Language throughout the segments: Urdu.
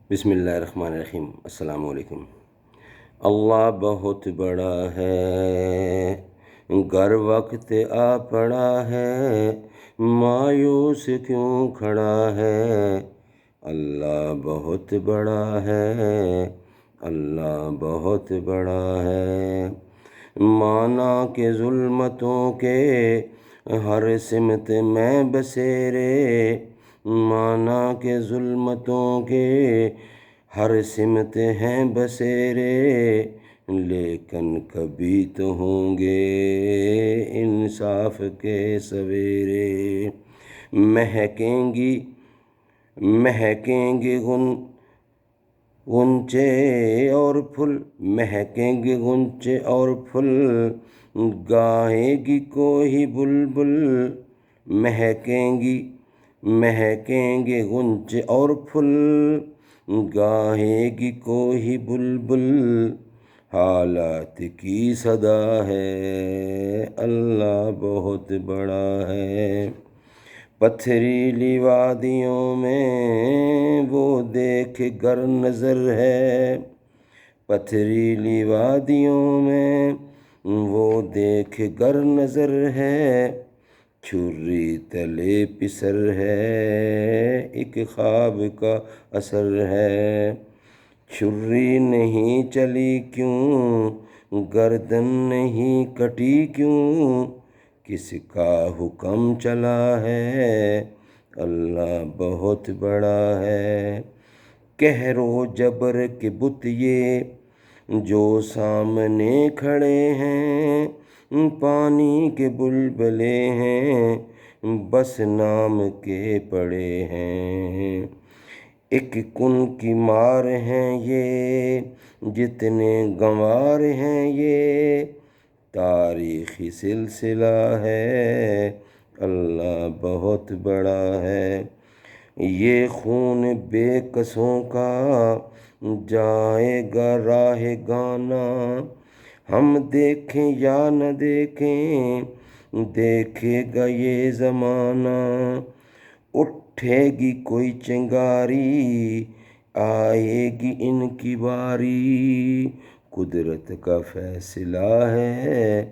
بسم اللہ الرحمن الرحیم۔ السلام علیکم۔ اللہ بہت بڑا ہے، گر وقت آ پڑا ہے، مایوس کیوں کھڑا ہے۔ اللہ بہت بڑا ہے، اللہ بہت بڑا ہے۔ مانا کہ ظلمتوں کے ہر سمت میں بسیرے، مانا کہ ظلمتوں کے ہر سمت ہیں بسیرے، لیکن کبھی تو ہوں گے انصاف کے سویرے۔ مہکیں گے غنچے اور پھول، مہکیں گے غنچے اور پھول، گائے گی کوئی بلبل۔ مہکیں گے غنچے اور پھول، گائے گی کوئی بلبل۔ حالات کی صدا ہے، اللہ بہت بڑا ہے۔ پتھریلی وادیوں میں وہ دیکھ گر نظر ہے، پتھریلی وادیوں میں وہ دیکھ گر نظر ہے، چھری تلے پسر ہے، ایک خواب کا اثر ہے۔ چھری نہیں چلی کیوں، گردن نہیں کٹی کیوں، کس کا حکم چلا ہے، اللہ بہت بڑا ہے۔ قہر و جبر کے بت یہ جو سامنے کھڑے ہیں، پانی کے بلبلے ہیں، بس نام کے پڑے ہیں۔ ایک کن کی مار ہیں یہ، جتنے گنوار ہیں یہ، تاریخی سلسلہ ہے، اللہ بہت بڑا ہے۔ یہ خون بے کسوں کا جائے گا راہ گانا، ہم دیکھیں یا نہ دیکھیں دیکھے گا یہ زمانہ۔ اٹھے گی کوئی چنگاری، آئے گی ان کی باری، قدرت کا فیصلہ ہے،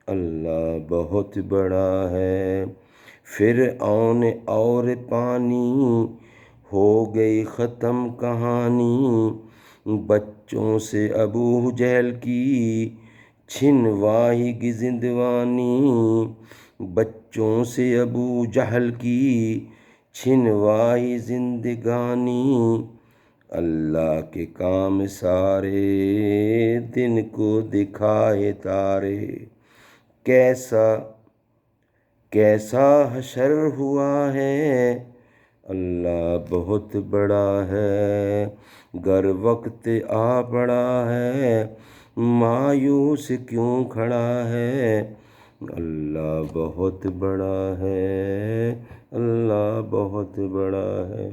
اللہ بہت بڑا ہے۔ فرعون اور پانی ہو گئی ختم کہانی، بچوں سے ابو جہل کی چھنوائے گی زندگانی، بچوں سے ابو جہل کی چھنوائی زندگانی۔ اللہ کے کام سارے دن کو دکھائے تارے، کیسا حشر ہوا ہے، اللہ بہت بڑا ہے۔ گر وقت آ پڑا ہے، مایوس کیوں کھڑا ہے، اللہ بہت بڑا ہے، اللہ بہت بڑا ہے۔